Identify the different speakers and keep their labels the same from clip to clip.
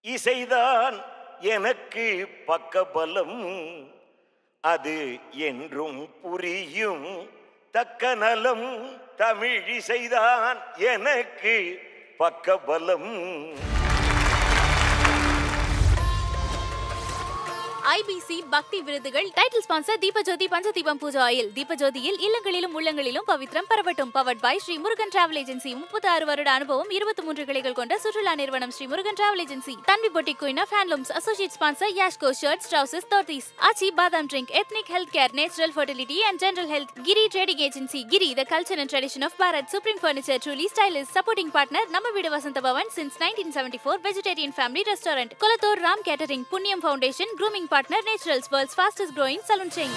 Speaker 1: இசைதான் எனக்கு பக்கபலம், அது என்றும் புரியும் தக்க நலம். தமிழ் இசைதான் எனக்கு பக்கபலம்.
Speaker 2: ஐபிசி பக்தி விருதுகள் title sponsor Deepajothi Panchadeepam pooja oil. தீபஜோதியில் இல்லங்களிலும் உள்ளங்களிலும் பவித்ரம் பரவட்டும். Powered by Sri Murugan travel agency. 36 வருட அனுபவம், 23 கிளைகள் கொண்ட சுற்றுலா நிறுவனம் Sri Murugan travel agency. Tanvi boutique queen of handlooms. Associate sponsor Yashco shirts, trousers, dhotis. Aachi badam drink, ethnic health care, natural fertility and general health. Giri trading agency. Giri the culture and tradition of Bharat. Supreme furniture, truly stylish. Supporting partner நம்ம வீடு Vasantha Bhavan since 1974. Vegetarian family restaurant. Kolathur Ram catering. Punniyam foundation. Grooming partner Naturals, world's fastest growing salon chain.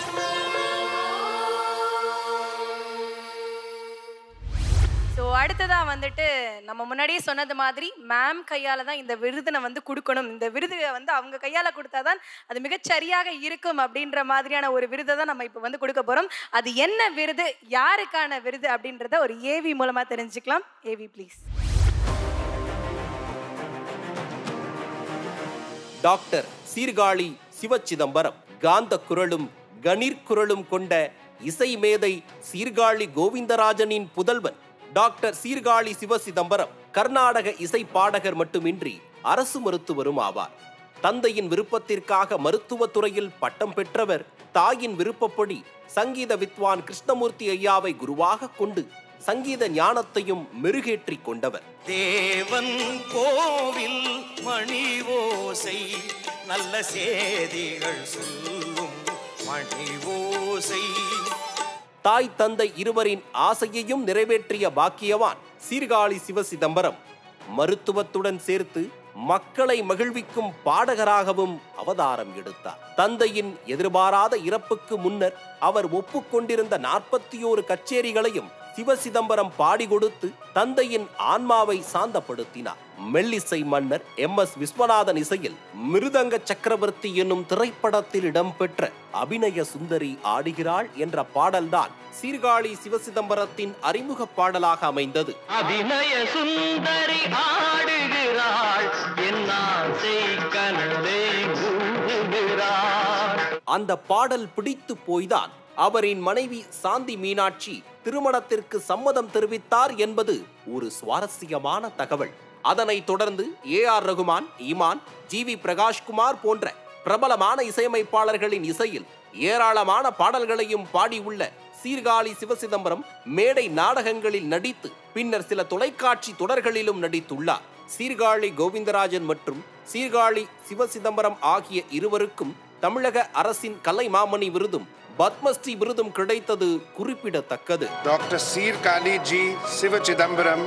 Speaker 3: So அடுத்ததா வந்துட்டு நம்ம முன்னாடியே சொன்னது மாதிரி ma'am கையால தான் இந்த விருதினை வந்து கொடுக்கணும். இந்த விருது வந்து அவங்க கையால கொடுத்தாதான் அது மிகச்சரியாக இருக்கும் அப்படின்ற மாதிரியான ஒரு விருதை தான் நம்ம இப்போ வந்து கொடுக்க போறோம். அது என்ன விருது, யாருக்கான விருது அப்படின்றத ஒரு ஏவி மூலமா தெரிஞ்சுக்கலாம். AV please.
Speaker 4: Doctor Sirkazhi Sivachidambaram காந்த குரலும் கணீர் குரலும் கொண்ட இசை மேதை சீர்காழி கோவிந்தராஜனின் புதல்வன் டாக்டர் சீர்காழி சிவசிதம்பரம் கர்நாடக இசை பாடகர் மட்டுமின்றி அரசு மருத்துவரும் ஆவார். தந்தையின் விருப்பத்திற்காக மருத்துவத் துறையில் பட்டம் பெற்றவர் தாயின் விருப்பப்படி சங்கீத வித்வான் கிருஷ்ணமூர்த்தி ஐயாவை குருவாக கொண்டு சங்கீத ஞானத்தையும் மெருகேற்றி கொண்டவர்.
Speaker 1: தேவன் கோவில் மணி ஓசை, நல்ல சேதிகள் சொல்லும் மணி ஓசை.
Speaker 4: தாய் தந்தை இருவரின் ஆசையையும் நிறைவேற்றிய பாக்கியவான் சீர்காழி சிவசிதம்பரம் மருத்துவத்துடன் சேர்த்து மக்களை மகிழ்விக்கும் பாடகராகவும் அவதாரம் எடுத்தார். தந்தையின் எதிர்பாராத இறப்புக்கு முன்னர் அவர் ஒப்புக்கொண்டிருந்த 41 கச்சேரிகளையும் சிவசிதம்பரம் பாடி கொடுத்து தந்தையின் ஆன்மாவை சாந்தப்படுத்தினார். மெல்லிசை மன்னர் MS விஸ்வநாதன் இசையில் மிருதங்க சக்கரவர்த்தி என்னும் திரைப்படத்தில் இடம்பெற்ற அபிநய சுந்தரி ஆடுகிறாள் என்ற பாடல்தான் சீர்காழி சிவசிதம்பரத்தின் அறிமுக பாடலாக அமைந்தது.
Speaker 5: அபிநய சுந்தரி ஆடுகிறாள்,
Speaker 4: அந்த பாடல் பிடித்து போய்தான் அவரின் மனைவி சாந்தி மீனாட்சி திருமணத்திற்கு சம்மதம் தெரிவித்தார் என்பது ஒரு சுவாரஸ்யமான தகவல். அதனைத் தொடர்ந்து AR ரகுமான், ஈமான், GV பிரகாஷ்குமார் போன்ற பிரபலமான இசையமைப்பாளர்களின் இசையில் ஏராளமான பாடல்களையும் பாடியுள்ள சீர்காழி சிவசிதம்பரம் மேடை நாடகங்களில் நடித்து பின்னர் சில தொலைக்காட்சி தொடர்களிலும் நடித்துள்ளார். சீர்காழி கோவிந்தராஜன் மற்றும் சீர்காழி சிவசிதம்பரம் ஆகிய இருவருக்கும் தமிழக அரசின் கலைமாமணி விருதும் பத்மஸ்ரீ விருதும் கிடைத்தது குறிப்பிடத்தக்கது.
Speaker 6: டாக்டர் சீர்காழி ஜி சிவசிதம்பரம்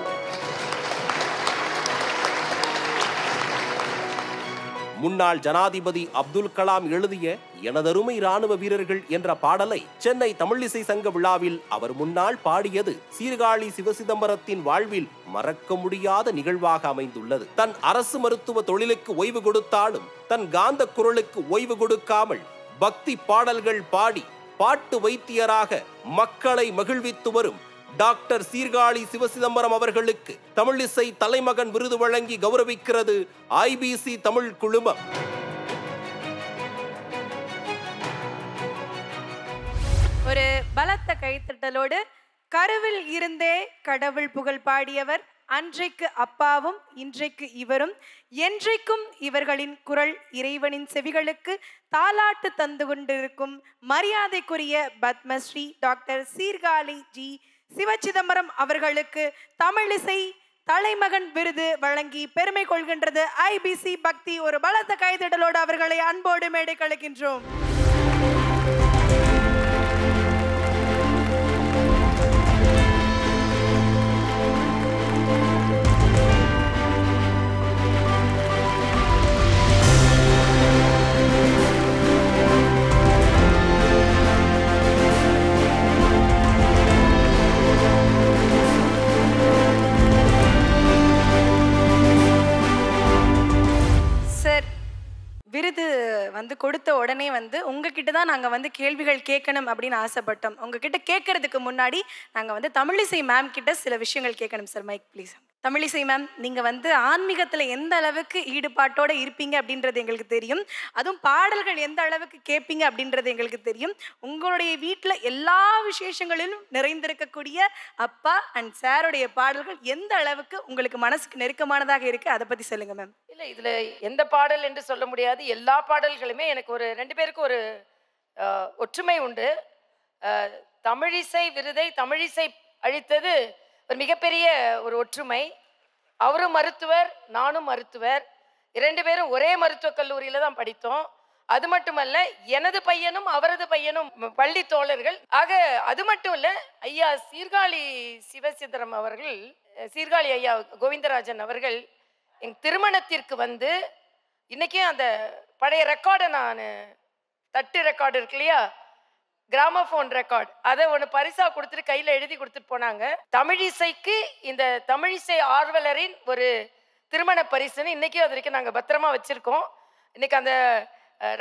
Speaker 4: முன்னாள் ஜனாதிபதி அப்துல் கலாம் எழுதிய எனதருமை ராணுவ வீரர்கள் என்ற பாடலை சென்னை தமிழிசை சங்க விழாவில் அவர் முன்னால் பாடியது சீர்காழி சிவசிதம்பரத்தின் வாழ்வில் மறக்க முடியாத நிகழ்வாக அமைந்துள்ளது. தன் அரசு மருத்துவ தொழிலுக்கு ஓய்வு கொடுத்தாலும் தன் காந்த குரலுக்கு ஓய்வு கொடுக்காமல் பக்தி பாடல்கள் பாடி பாட்டு வைத்தியராக மக்களை மகிழ்வித்து வரும் டாக்டர் சீர்காழி சிவசிதம்பரம் அவர்களுக்கு தமிழிசை தலைமகன் விருது வழங்கி கௌரவிக்கிறது IBC தமிழ் குழுமம்.
Speaker 3: ஒரு பலத்த கைத்தட்டலோடு கருவில் இருந்தே கடவுள் புகழ் பாடியவர் அன்றைக்கு அப்பாவும் இன்றைக்கு இவரும், என்றைக்கும் இவர்களின் குரல் இறைவனின் செவிகளுக்கு தாலாட்டு தந்து கொண்டிருக்கும் மரியாதைக்குரிய பத்மஸ்ரீ டாக்டர் சீர்காழி ஜி சிவசிதம்பரம் அவர்களுக்கு தமிழிசை தலைமகன் விருது வழங்கி பெருமை கொள்கின்றது IBC பக்தி. ஒரு பலத்த கைதட்டலோடு அவர்களை அன்போடு மேடை கழிக்கின்றோம். விருது வந்து கொடுத்த உடனே வந்து உங்ககிட்ட தான் நாங்கள் வந்து கேள்விகள் கேட்கணும் அப்படின்னு ஆசைப்பட்டோம். உங்ககிட்ட கேட்கறதுக்கு முன்னாடி நாங்கள் வந்து தமிழிசை மேம் கிட்ட சில விஷயங்கள் கேட்கணும் sir. Mike please. Tamilisai ma'am, நீங்கள் வந்து ஆன்மீகத்தில் எந்த அளவுக்கு ஈடுபாட்டோடு இருப்பீங்க அப்படின்றது எங்களுக்கு தெரியும். அதுவும் பாடல்கள் எந்த அளவுக்கு கேட்பீங்க அப்படின்றது எங்களுக்கு தெரியும். உங்களுடைய வீட்டில் எல்லா விசேஷங்களிலும் நிறைந்திருக்கக்கூடிய அப்பா அண்ட் சாருடைய பாடல்கள் எந்த அளவுக்கு உங்களுக்கு மனசுக்கு நெருக்கமானதாக இருக்குது, அதை பற்றி சொல்லுங்கள் மேம்.
Speaker 7: இல்லை, இதில் எந்த பாடல் என்று சொல்ல முடியாது. எல்லா பாடல்களுமே எனக்கு ஒரு 2 பேருக்கு ஒரு ஒற்றுமை உண்டு. தமிழிசை விருதை தமிழிசை அளித்தது ஒரு மிகப்பெரிய ஒரு ஒற்றுமை. அவரும் மருத்துவர், நானும் மருத்துவர். 2 பேரும் ஒரே மருத்துவக் கல்லூரியில தான் படித்தோம். அது மட்டுமல்ல, எனது பையனும் அவரது பையனும் பள்ளி தோழர்கள். ஆக அது மட்டும் இல்ல, ஐயா சீர்காழி சிவசிதரம் அவர்கள், சீர்காழி ஐயா கோவிந்தராஜன் அவர்கள் என் திருமணத்திற்கு வந்து, இன்னைக்கும் அந்த பழைய ரெக்கார்டை நான், தட்டு ரெக்கார்டு இருக்கு இல்லையா, கிராமபோன் ரெக்கார்ட், அதை ஒன்று பரிசா கொடுத்துட்டு கையில் எழுதி கொடுத்துட்டு போனாங்க. தமிழிசைக்கு இந்த தமிழிசை ஆர்வலரின் ஒரு திருமண பரிசுன்னு இன்னைக்கும் அது வரைக்கும் நாங்கள் பத்திரமா வச்சிருக்கோம். இன்னைக்கு அந்த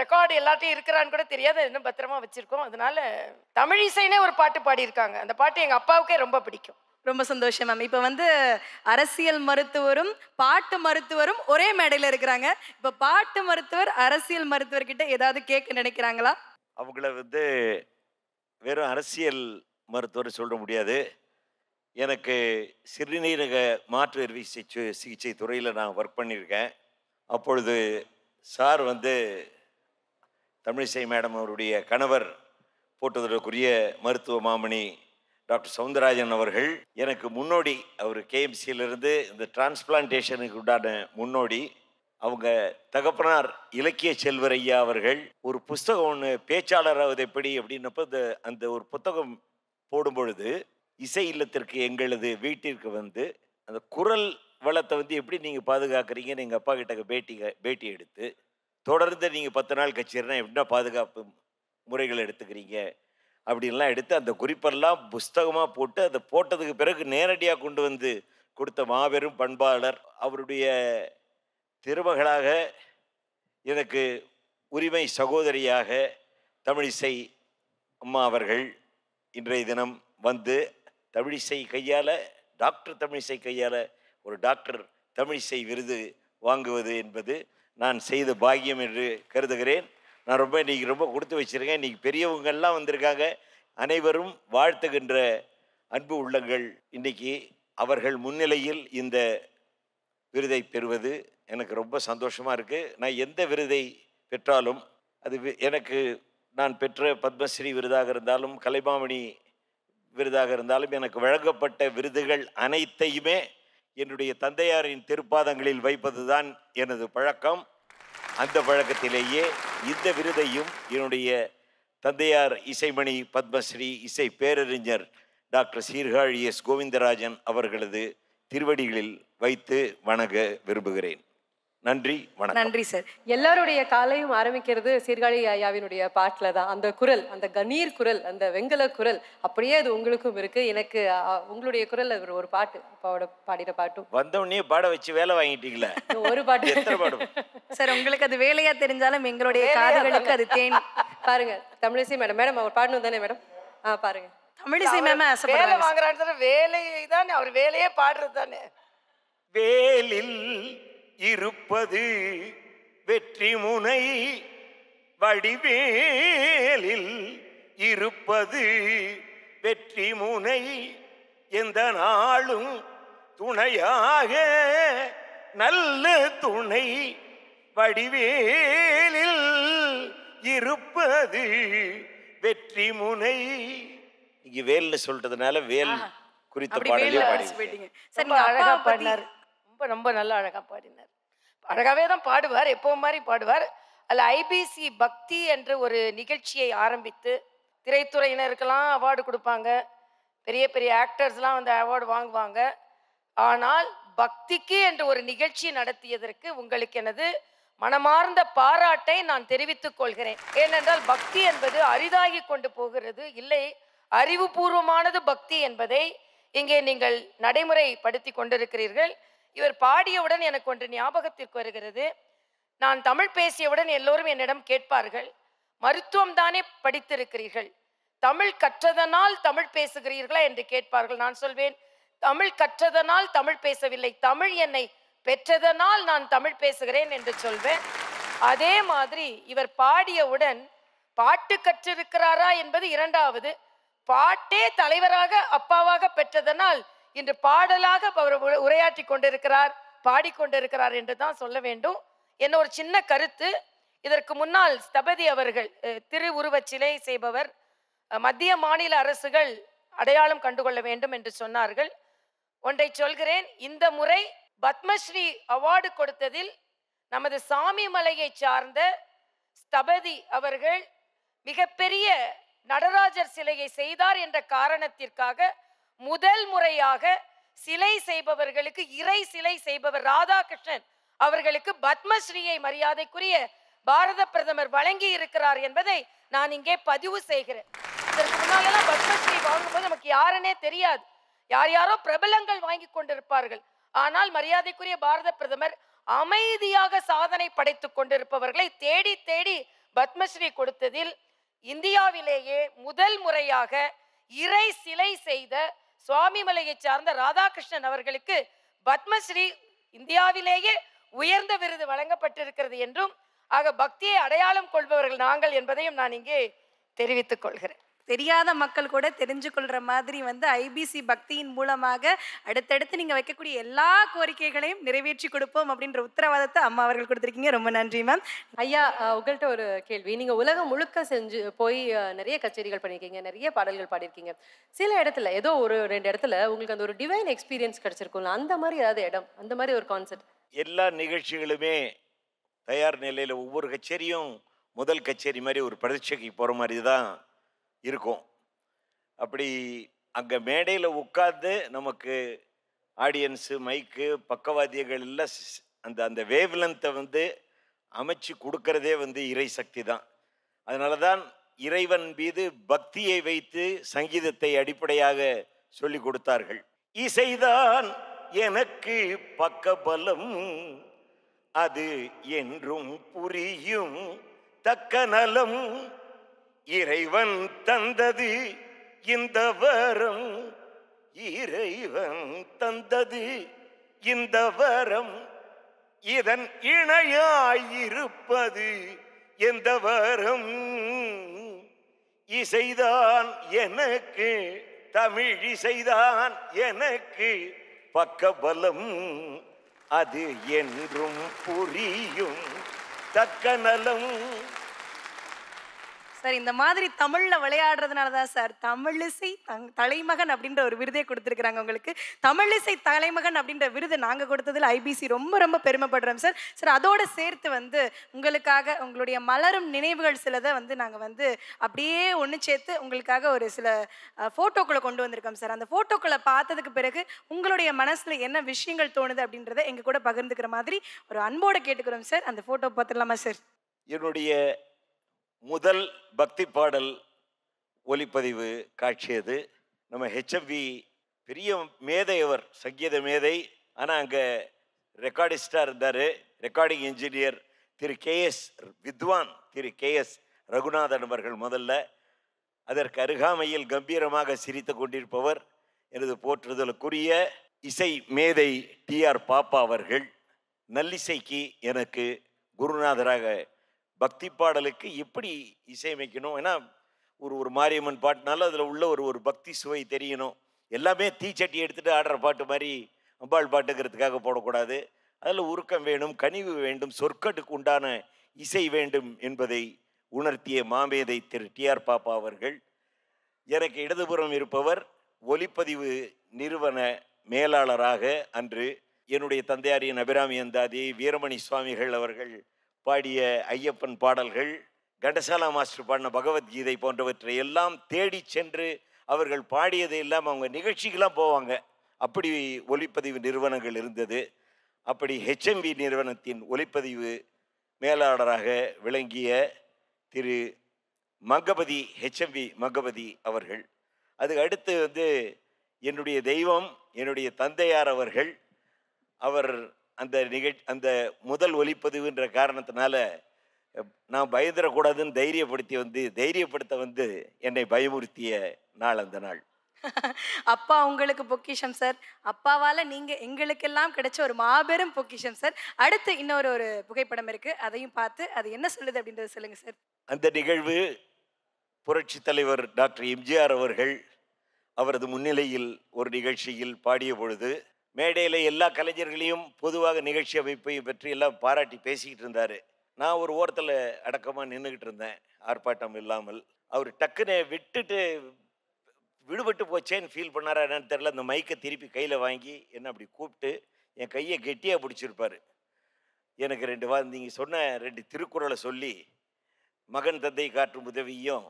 Speaker 7: ரெக்கார்டு எல்லாத்தையும் இருக்கிறான்னு கூட தெரியாது, இன்னும் பத்திரமா வச்சிருக்கோம். அதனால தமிழிசைனே ஒரு பாட்டு பாடியிருக்காங்க. அந்த பாட்டு எங்கள் அப்பாவுக்கே ரொம்ப பிடிக்கும்.
Speaker 3: ரொம்ப சந்தோஷம் மேம். இப்போ வந்து அரசியல் மருத்துவரும் பாட்டு மருத்துவரும் ஒரே மேடையில் இருக்கிறாங்க. இப்போ பாட்டு மருத்துவர் அரசியல் மருத்துவர்கிட்ட ஏதாவது கேட்க நினைக்கிறாங்களா?
Speaker 8: அவங்கள வந்து வெறும் அரசியல் மருத்துவர் சொல்ல முடியாது. எனக்கு சிறுநீரக மாற்று அறுவை சிகிச்சை துறையில் நான் ஒர்க் பண்ணியிருக்கேன். அப்பொழுது சார் வந்து தமிழிசை மேடம் அவருடைய கணவர் போட்டுவதற்குரிய மருத்துவ மாமணி டாக்டர் சவுந்தரராஜன் அவர்கள் எனக்கு முன்னோடி. அவர் கேஎம்சியிலிருந்து இந்த டிரான்ஸ்பிளான்டேஷனுக்கு உண்டான முன்னோடி. அவங்க தகப்பனார் இலக்கிய செல்வர் ஐயா அவர்கள் ஒரு புஸ்தகம் ஒன்று, பேச்சாளர் ஆவது எப்படி அப்படின்னப்போ அந்த ஒரு புத்தகம் போடும் பொழுது, இசை இல்லத்திற்கு எங்களது வீட்டிற்கு வந்து அந்த குரல் வளத்தை வந்து எப்படி நீங்கள் பாதுகாக்கிறீங்கன்னு எங்கள் அப்பா கிட்ட பேட்டி எடுத்து, தொடர்ந்து நீங்கள் 10 நாள் கச்சேரினா என்ன பாதுகாப்பு முறைகள் எடுத்துக்கிறீங்க அப்படின்லாம் எடுத்து அந்த குறிப்பெல்லாம் புஸ்தகமாக போட்டு, அதை போட்டதுக்கு பிறகு நேரடியாக கொண்டு வந்து கொடுத்த மாபெரும் பண்பாளர். அவருடைய திருமகளாக, எனக்கு உரிமை சகோதரியாக தமிழிசை அம்மா அவர்கள் இன்றைய தினம் வந்து தமிழிசை கையால், டாக்டர் தமிழிசை கையால் ஒரு டாக்டர் தமிழிசை விருது வாங்குவது என்பது நான் செய்த பாக்கியம் என்று கருதுகிறேன். நான் இன்றைக்கி ரொம்ப கொடுத்து வச்சுருக்கேன். இன்றைக்கி பெரியவங்கள்லாம் வந்திருக்காங்க. அனைவரும் வாழ்த்துகின்ற அன்பு உள்ளங்கள். இன்றைக்கி அவர்கள் முன்னிலையில் இந்த விருதை பெறுவது எனக்கு ரொம்ப சந்தோஷமாக இருக்குது. நான் எந்த விருதை பெற்றாலும் அது எனக்கு, நான் பெற்ற பத்மஸ்ரீ விருதாக இருந்தாலும் கலைமாமணி விருதாக இருந்தாலும், எனக்கு வழங்கப்பட்ட விருதுகள் அனைத்தையுமே என்னுடைய தந்தையாரின் திருப்பாதங்களில் வைப்பது தான் எனது பழக்கம். அந்த பழக்கத்திலேயே இந்த விருதையும் என்னுடைய தந்தையார் இசைமணி பத்மஸ்ரீ இசை பேரறிஞர் டாக்டர் சீர்காழி எஸ் கோவிந்தராஜன் அவர்களது திருவடிகளில் வைத்து வணங்க விரும்புகிறேன். நன்றி, வணக்கம்.
Speaker 3: நன்றி சார்.
Speaker 9: எல்லாருடைய காலையும் ஆரம்பிக்கிறது சீர்காழி ஐயாவினுடைய பாட்டில் தான். அந்த குரல், அந்த கணீர் குரல், அந்த வெங்கல குரல் அப்படியே அது உங்களுக்கும் இருக்கு. எனக்கு உங்களுடைய குரல் ஒரு பாட்டு, அப்பாவோட பாடின பாட்டும்
Speaker 8: வந்தவொடனே பாட வச்சு வேலை வாங்கிட்டீங்களே.
Speaker 9: ஒரு பாட்டு
Speaker 8: எத்தனை பாடும்
Speaker 3: சார்? உங்களுக்கு அது வேலையா தெரிஞ்சாலும் எங்களுடைய காதுகளுக்கு அது தேன்.
Speaker 9: பாருங்க தமிழிசை மேடம், மேடம் அவர் பாடணும் தானே மேடம்? பாருங்க
Speaker 3: தமிழிசை மேம்
Speaker 7: வேலை வாங்குறான்னு வேலையை தான், அவர் வேலையே பாடுறது தானே.
Speaker 1: வேலில் இருப்பது வெற்றி முனை, வடிவேலில் இருப்பது வெற்றி முனை, எந்த நாளும் துணையாக நல்ல துணை, வடிவேலில் இருப்பது வெற்றி முனை.
Speaker 8: இங்க வேல்னு சொல்றதுனால வேல் குறித்த பாடலே பாடிங்க.
Speaker 7: ரொம்ப அழகா பாடினார். ரொம்ப நல்லா அழகா பாடினார். அழகாவே தான் பாடுவார், எப்பவும் மாதிரி பாடுவார். அதில் ஐபிசி பக்தி என்ற ஒரு நிகழ்ச்சியை ஆரம்பித்து திரைத்துறையினருக்கெல்லாம் அவார்டு கொடுப்பாங்க, பெரிய பெரிய ஆக்டர்ஸ்லாம் வந்து அவார்டு வாங்குவாங்க. ஆனால் பக்திக்கு என்று ஒரு நிகழ்ச்சி நடத்தியதற்கு உங்களுக்கு எனது மனமார்ந்த பாராட்டை நான் தெரிவித்துக் கொள்கிறேன். ஏனென்றால் பக்தி என்பது அரிதாகி கொண்டு போகிறது, இல்லை அறிவுபூர்வமானது பக்தி என்பதை இங்கே நீங்கள் நடைமுறைப்படுத்தி கொண்டிருக்கிறீர்கள். இவர் பாடியவுடன் எனக்கு ஒன்று ஞாபகத்திற்கு வருகிறது. நான் தமிழ் பேசியவுடன் எல்லோரும் என்னிடம் கேட்பார்கள், மருத்துவம் தானே படித்திருக்கிறீர்கள், தமிழ் கற்றதனால் தமிழ் பேசுகிறீர்களா என்று கேட்பார்கள். நான் சொல்வேன், தமிழ் கற்றதனால் தமிழ் பேசவில்லை, தமிழ் என்னை பெற்றதனால் நான் தமிழ் பேசுகிறேன் என்று சொல்வேன். அதே மாதிரி இவர் பாடியவுடன் பாட்டு கற்றிருக்கிறாரா என்பது இரண்டாவது, பாட்டே தலைவராக அப்பாவாக பெற்றதனால் இன்று பாடலாக அவர் உரையாற்றி கொண்டிருக்கிறார், பாடிக்கொண்டிருக்கிறார் என்று தான் சொல்ல வேண்டும். என்ன ஒரு சின்ன கருத்து, இதற்கு முன்னால் ஸ்தபதி அவர்கள் திருவுருவச் சிலை செய்பவர், மத்திய மாநில அரசுகள் அடையாளம் கண்டுகொள்ள வேண்டும் என்று சொன்னார்கள். ஒன்றை சொல்கிறேன், இந்த முறை பத்மஸ்ரீ அவார்டு கொடுத்ததில் நமது சாமிமலையை சார்ந்த ஸ்தபதி அவர்கள் மிகப்பெரிய நடராஜர் சிலையை செய்தார் என்ற காரணத்திற்காக முதல் முறையாக சிலை செய்பவர்களுக்கு, இறை சிலை செய்பவர் ராதாகிருஷ்ணன் அவர்களுக்கு பத்மஸ்ரீயை மரியாதைக்குரிய பாரத பிரதமர் வழங்கி இருக்கிறார் என்பதை நான் இங்கே பதிவு செய்கிறேன். இதற்கு முன்னாலெல்லாம் பத்மஸ்ரீ வாங்கும்போது நமக்கு யாருன்னே தெரியாது, யார் யாரோ பிரபலங்கள் வாங்கி கொண்டிருப்பார்கள். ஆனால் மரியாதைக்குரிய பாரத பிரதமர் அமைதியாக சாதனை படைத்துக் கொண்டிருப்பவர்களை தேடி தேடி பத்மஸ்ரீ கொடுத்ததில் இந்தியாவிலேயே முதல் முறையாக இறை சிலை செய்த சுவாமிமலையை சார்ந்த ராதாகிருஷ்ணன் அவர்களுக்கு பத்மஸ்ரீ இந்தியாவிலேயே உயர்ந்த விருது வழங்கப்பட்டிருக்கிறது என்றும், ஆக பக்தியை அடையாளம் கொள்பவர்கள் நாங்கள் என்பதையும் நான் இங்கே தெரிவித்துக் கொள்கிறேன்.
Speaker 3: தெரியாத மக்கள் கூட தெரிஞ்சு கொள்ற மாதிரி வந்து ஐபிசி பக்தியின் மூலமாக அடுத்தடுத்து நீங்க வைக்கக்கூடிய எல்லா கோரிக்கைகளையும் நிறைவேற்றி கொடுப்போம் அப்படின்ற உத்தரவாதத்தை அம்மா அவர்கள் கொடுத்துருக்கீங்க. ரொம்ப நன்றி மேம்.
Speaker 9: ஐயா, உங்கள்கிட்ட ஒரு கேள்வி. நீங்க உலகம் முழுக்க செஞ்சு போய் நிறைய கச்சேரிகள் பண்ணியிருக்கீங்க, நிறைய பாடல்கள் பாடியிருக்கீங்க. சில இடத்துல ஏதோ ஒரு 2 இடத்துல உங்களுக்கு அந்த ஒரு டிவைன் எக்ஸ்பீரியன்ஸ் கிடைச்சிருக்கும்ல, அந்த மாதிரி ஏதாவது இடம், அந்த மாதிரி ஒரு கான்செப்ட்?
Speaker 8: எல்லா நிகழ்ச்சிகளுமே தயார் நிலையில், ஒவ்வொரு கச்சேரியும் முதல் கச்சேரி மாதிரி ஒரு பரீட்சைக்கு போகிற மாதிரி தான் இருக்கும். அப்படி அங்கே மேடையில் உட்கார்ந்து நமக்கு ஆடியன்ஸு, மைக்கு, பக்கவாத்தியங்கள் எல்லாம் அந்த அந்த வேவ்லென்த்தை வந்து அமைச்சு கொடுக்கறதே வந்து இறை சக்தி தான். அதனால தான் இறைவன் மீது பக்தியை வைத்து சங்கீதத்தை அடிப்படையாக சொல்லி கொடுத்தார்கள். இசைதான் எனக்கு பக்கபலம், அது என்றும் புரியும் தக்க நலம், இறைவன் தந்தது இந்த வரம், இறைவன் தந்தது இந்த வரம், இதன் இணையாயிருப்பது எந்த வரம், இசைதான் எனக்கு, தமிழ் இசைதான் எனக்கு பக்கபலம், அது என்றும் புரியும் தக்க நலம்.
Speaker 3: சார், இந்த மாதிரி தமிழ்ல விளையாடுறதுனால தான் சார் தமிழிசை தலைமகன் அப்படின்ற ஒரு விருதே கொடுத்துருக்குறாங்க உங்களுக்கு. தமிழிசை தலைமகன் அப்படின்ற விருது நாங்கள் கொடுத்ததில் ஐபிசி ரொம்ப ரொம்ப பெருமைப்படுறோம் சார். சார், அதோடு சேர்த்து வந்து உங்களுக்காக உங்களுடைய மலரும் நினைவுகள் சிலதை வந்து நாங்கள் வந்து அப்படியே ஒன்று சேர்த்து உங்களுக்காக ஒரு சில ஃபோட்டோக்களை கொண்டு வந்திருக்கோம் சார். அந்த ஃபோட்டோக்களை பார்த்ததுக்கு பிறகு உங்களுடைய மனசில் என்ன விஷயங்கள் தோணுது அப்படின்றத எங்கள் கூட பகிர்ந்துக்கிற மாதிரி ஒரு அன்போடு கேட்டுக்கிறோம் சார். அந்த ஃபோட்டோ பார்த்துடலாமா சார்?
Speaker 8: என்னுடைய முதல் பக்தி பாடல் ஒலிப்பதிவு காட்சி அது. நம்ம ஹெச்எம்வி பெரிய மேதையவர், சங்கீத மேதை. ஆனால் அங்கே ரெக்கார்டிஸ்டாக இருந்தார், ரெக்கார்டிங் இன்ஜினியர் திரு கேஎஸ் வித்வான், திரு கேஎஸ் ரகுநாதன் அவர்கள் முதல்ல. அதற்கு அருகாமையில் கம்பீரமாக சிரித்து கொண்டிருப்பவர் எனது போற்றுதலுக்குரிய இசை மேதை டிஆர் பாப்பா அவர்கள். நல்லிசைக்கு எனக்கு குருநாதராக, பக்தி பாடலுக்கு எப்படி இசையமைக்கணும், ஏன்னா ஒரு மாரியம்மன் பாட்டுனாலும் அதில் உள்ள ஒரு பக்தி சுவை தெரியணும். எல்லாமே தீச்சட்டி எடுத்துகிட்டு ஆடுற பாட்டு மாதிரி அம்பாள் பாட்டுங்கிறதுக்காக போடக்கூடாது. அதில் உருக்கம் வேணும், கனிவு வேண்டும், சொற்கட்டுக்கு உண்டான இசை வேண்டும் என்பதை உணர்த்திய மாமேதை திரு டிஆர் பாப்பா அவர்கள். எனக்கு இடதுபுறம் இருப்பவர் ஒலிப்பதிவு நிறுவன மேலாளராக அன்று என்னுடைய தந்தையாரின் அபிராமி அந்தாதி, வீரமணி சுவாமிகள் அவர்கள் பாடிய ஐயப்பன் பாடல்கள், கண்டசாலா மாஸ்டர் பாடின பகவத்கீதை போன்றவற்றை எல்லாம் தேடி சென்று அவர்கள் பாடியதை எல்லாம் அவங்க நிகழ்ச்சிக்கெல்லாம் போவாங்க. அப்படி ஒலிப்பதிவு நிறுவனங்கள் இருந்தது. அப்படி ஹெச்எம்வி நிறுவனத்தின் ஒலிப்பதிவு மேலாளராக விளங்கிய திரு மங்கபதி, ஹெச்எம்வி மங்கபதி அவர்கள். அதுக்கு அடுத்து வந்து என்னுடைய தெய்வம், என்னுடைய தந்தையார் அவர்கள். அவர் அந்த முதல் ஒலிப்பதிவுன்ற காரணத்தினால நான் பயந்துடக்கூடாதுன்னு தைரியப்படுத்த வந்து என்னை பயமுறுத்திய நாள் அந்த நாள்.
Speaker 3: அப்பா உங்களுக்கு பொக்கிஷம் சார். அப்பாவால நீங்க எங்களுக்கெல்லாம் கிடைச்ச ஒரு மாபெரும் பொக்கிஷம் சார். அடுத்து இன்னொரு புகைப்படம் இருக்கு, அதையும் பார்த்து அது என்ன சொல்லுது அப்படின்றத சொல்லுங்க சார்.
Speaker 8: அந்த நிகழ்வு புரட்சி தலைவர் டாக்டர் எம்ஜிஆர் அவர்கள் அவரது முன்னிலையில் ஒரு நிகழ்ச்சியில் பாடிய பொழுது மேடையில் எல்லா கலைஞர்களையும் பொதுவாக நிகழ்ச்சி அமைப்பை பற்றி எல்லாம் பாராட்டி பேசிக்கிட்டு இருந்தார். நான் ஒரு ஓரத்தில் அடக்கமாக நின்றுக்கிட்டு இருந்தேன், ஆர்ப்பாட்டம் இல்லாமல். அவர் டக்குன்னு விடுபட்டு போச்சேன்னு ஃபீல் பண்ணாரா என்னன்னு தெரியல. அந்த மைக்கை திருப்பி கையில் வாங்கி என்ன அப்படி கூப்பிட்டு என் கையை கெட்டியாக பிடிச்சிருப்பார். எனக்கு நீங்கள் சொன்ன 2 திருக்குறளை சொல்லி, மகன் தந்தை காட்டும் உதவியும்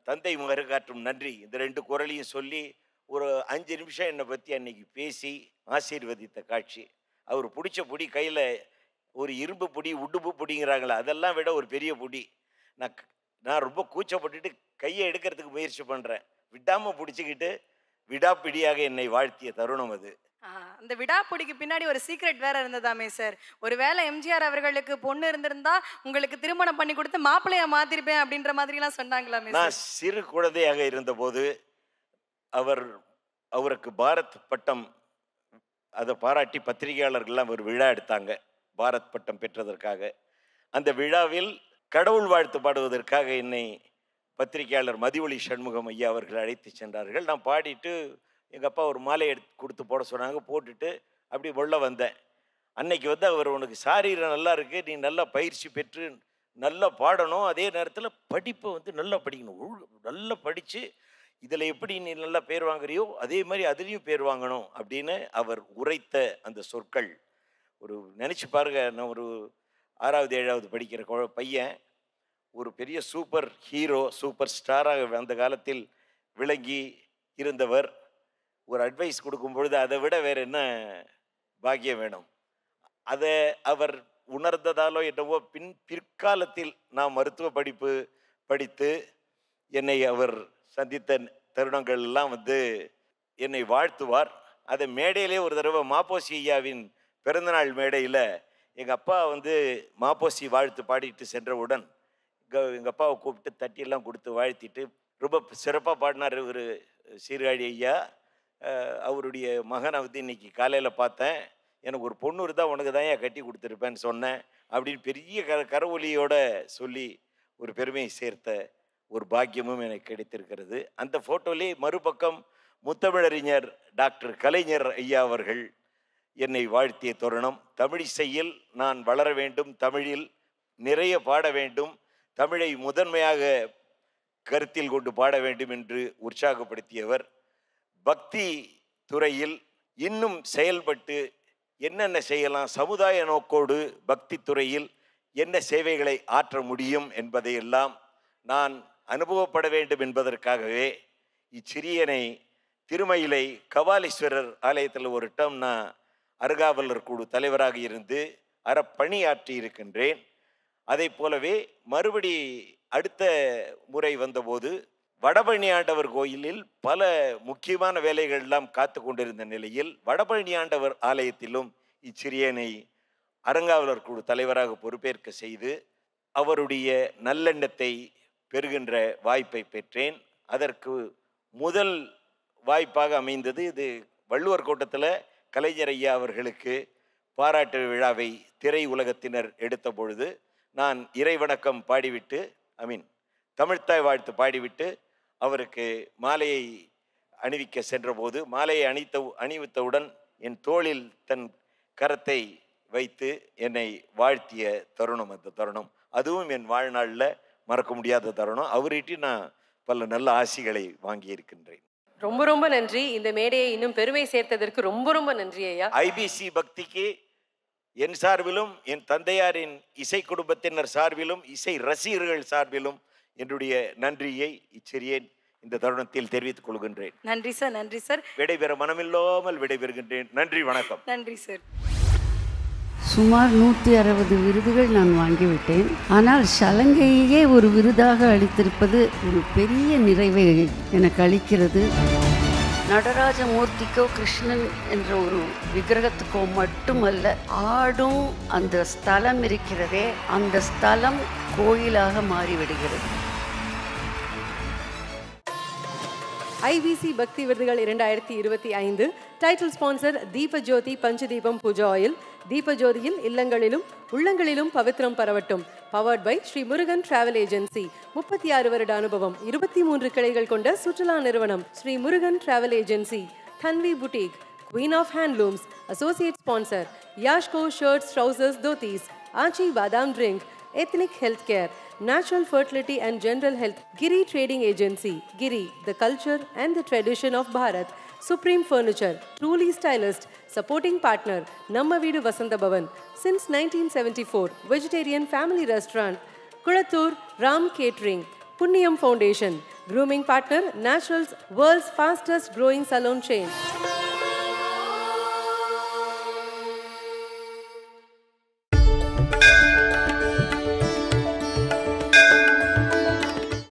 Speaker 8: தந்தை மகரு காட்டும் நன்றி, இந்த 2 குறளையும் சொல்லி ஒரு 5 நிமிஷம் என்னை பற்றி அன்னைக்கு பேசி ஆசீர்வதித்த காட்சி. அவர் பிடிச்ச பொடி கையில் ஒரு இரும்பு பொடி, உடுப்பு பொடிங்கிறாங்களா, அதெல்லாம் விட ஒரு பெரிய பொடி. நான் ரொம்ப கூச்சப்பட்டுட்டு கையை எடுக்கிறதுக்கு முயற்சி பண்ணுறேன். விடாமல் பிடிச்சிக்கிட்டு விடாப்பிடியாக என்னை வாழ்த்திய தருணம் அது.
Speaker 3: அந்த விடாப்பிடிக்கு பின்னாடி ஒரு சீக்ரெட் வேற இருந்ததாமே சார். ஒருவேளை எம்ஜிஆர் அவர்களுக்கு பொண்ணு இருந்திருந்தா உங்களுக்கு திருமணம் பண்ணி கொடுத்து மாப்பிள்ளையா மாத்திருப்பேன் அப்படின்ற மாதிரிலாம் சொன்னாங்களாமே.
Speaker 8: நான் சிறு குழந்தையாக இருந்தபோது அவருக்கு பாரத் பட்டம் அதை பாராட்டி பத்திரிகையாளர்கள்லாம் ஒரு விழா எடுத்தாங்க பாரத் பட்டம் பெற்றதற்காக. அந்த விழாவில் கடவுள் வாழ்த்து பாடுவதற்காக என்னை பத்திரிகையாளர் மதிவொளி சண்முகம் ஐயா அவர்கள் அழைத்து சென்றார்கள். நான் பாடிட்டு எங்கள் அப்பா ஒரு மாலை கொடுத்து போட சொன்னாங்க. போட்டுட்டு அப்படி உள்ள வந்தேன். அன்னைக்கு அவர் உனக்கு சாரீரம் நல்லா இருக்குது, நீ நல்லா பயிற்சி பெற்று நல்லா பாடணும், அதே நேரத்தில் படிப்பை நல்லா படிக்கணும், நல்லா படித்து இதில் எப்படி நீ நல்லா பேர் வாங்குறியோ அதே மாதிரி அதுலேயும் பேர் வாங்கணும் அப்படின்னு அவர் உரைத்த அந்த சொற்கள் ஒரு நினச்சி பாருங்க. நான் ஒரு 6வது 7வது படிக்கிற பையன், ஒரு பெரிய சூப்பர் ஹீரோ, சூப்பர் ஸ்டாராக அந்த காலத்தில் விளங்கி இருந்தவர் ஒரு அட்வைஸ் கொடுக்கும் பொழுது அதை விட வேறு என்ன பாக்கியம் வேணும்? அதை அவர் உணர்ந்ததாலோ என்னவோ பிற்காலத்தில் நான் மருத்துவ படிப்பு படித்து என்னை அவர் சந்தித்த தருணங்கள் எல்லாம் என்னை வாழ்த்துவார். அதை மேடையிலே ஒரு தடவை மாப்போசி ஐயாவின் பிறந்தநாள் மேடையில் எங்கள் அப்பா மாப்போசி வாழ்த்து பாடிட்டு சென்றவுடன் எங்கள் அப்பாவை கூப்பிட்டு தட்டியெல்லாம் கொடுத்து வாழ்த்திட்டு ரொம்ப சிறப்பாக பாடினார் ஒரு சீர்காழி ஐயா. அவருடைய மகனை இன்னைக்கு காலையில் பார்த்தேன், எனக்கு ஒரு பொண்ணு இருந்தால் உனக்கு தான் ஏன் கட்டி கொடுத்துருப்பேன்னு சொன்னேன் அப்படின்னு பெரிய கரவொலியோட சொல்லி ஒரு பெருமையை சேர்த்த ஒரு பாக்கியமும் எனக்கு கிடைத்திருக்கிறது. அந்த ஃபோட்டோலே மறுபக்கம் முத்தமிழறிஞர் டாக்டர் கலைஞர் ஐயா அவர்கள் என்னை வாழ்த்திய தருணம். தமிழிசையில் நான் வளர வேண்டும், தமிழில் நிறைய பாட வேண்டும், தமிழை முதன்மையாக கருத்தில் கொண்டு பாட வேண்டும் என்று உற்சாகப்படுத்தியவர். பக்தி துறையில் இன்னும் செயல்பட்டு என்னென்ன செய்யலாம், சமுதாய நோக்கோடு பக்தி துறையில் என்ன சேவைகளை ஆற்ற முடியும் என்பதையெல்லாம் நான் அனுபவப்பட வேண்டும் என்பதற்காகவே இச்சிறியனை திருமயிலை கபாலீஸ்வரர் ஆலயத்தில் ஒரு டம் நான் அருகாவலர் குழு தலைவராக இருந்து அறப்பணியாற்றி இருக்கின்றேன். அதை போலவே மறுபடி அடுத்த முறை வந்தபோது வடபழனி ஆண்டவர் கோயிலில் பல முக்கியமான வேலைகள் எல்லாம் காத்து கொண்டிருந்த நிலையில் வடபழனி ஆண்டவர் ஆலயத்திலும் இச்சிறியனை அறங்காவலர் குழு தலைவராக பொறுப்பேற்க செய்து அவருடைய நல்லெண்ணத்தை பெறுகின்ற வாய்ப்பை பெற்றேன். அதற்கு முதல் வாய்ப்பாக அமைந்தது இது வள்ளுவர் கோட்டத்தில் கலைஞர் ஐயா அவர்களுக்கு பாராட்டு விழாவை திரை உலகத்தினர் எடுத்த பொழுது நான் இறைவணக்கம் பாடிவிட்டு தமிழ்த்தாய் வாழ்த்து பாடிவிட்டு அவருக்கு மாலையை அணிவிக்க சென்றபோது மாலையை அணிவித்தவுடன் என் தோளில் தன் கரத்தை வைத்து என்னை வாழ்த்திய தருணம் அந்த தருணம். அதுவும் என் வாழ்நாளில் மறக்க முடியாத தருணம். அவர்கிட்ட நான் பல நல்ல ஆசிகளை வாங்கி இருக்கின்றேன்.
Speaker 9: ரொம்ப ரொம்ப நன்றி. இந்த மேடையை இன்னும் பெருமை சேர்த்ததற்கு ரொம்ப ரொம்ப நன்றி ஐயா.
Speaker 8: ஐபிசி பக்திக்கு என் சார்பிலும் என் தந்தையாரின் இசை குடும்பத்தினர் சார்பிலும் இசை ரசிகர்கள் சார்பிலும் என்னுடைய நன்றியை இச்சிறியேன் இந்த தருணத்தில் தெரிவித்துக் கொள்கின்றேன்.
Speaker 3: நன்றி சார். நன்றி சார்.
Speaker 8: விடைபெற மனமில்லாமல் விடைபெறுகின்றேன். நன்றி, வணக்கம்.
Speaker 3: நன்றி சார்.
Speaker 10: சுமார் 160 விருதுகள் நான் வாங்கிவிட்டேன். ஆனால் சலங்கையே ஒரு விருதாக அளித்திருப்பது ஒரு பெரிய நிறைவை எனக்கு அளிக்கிறது. நடராஜமூர்த்திக்கோ கிருஷ்ணன் என்ற ஒரு விக்கிரகத்துக்கோ மட்டுமல்ல, ஆடும் அந்த ஸ்தலம் இருக்கிறதே, அந்த ஸ்தலம் கோயிலாக மாறிவிடுகிறது.
Speaker 9: ஐபிசி பக்தி விருதுகள் 2025 title sponsor Deepajothi Panchadeepam pooja oil. தீபஜோதியில் இல்லங்களிலும் உள்ளங்களிலும் பவித்ரம் பரவட்டும். Powered by Sri Murugan travel agency. 36 வருட அனுபவம், 23 கிளைகள் கொண்ட சுற்றுலா நிறுவனம் Sri Murugan travel agency. Tanvi boutique, queen of handlooms, associate sponsor Yashco shirts, trousers, dhotis, Aachi badam drink, Ethnic Healthcare, Natural Fertility and General Health, Giri Trading Agency, Giri, the culture and the tradition of Bharat, Supreme Furniture, Truly Stylist, supporting partner, Namma Veedu Vasantha Bhavan, since 1974, Vegetarian Family Restaurant, Kulathur, Ram Catering, Punniyam Foundation, grooming partner, Naturals, world's fastest growing salon chain.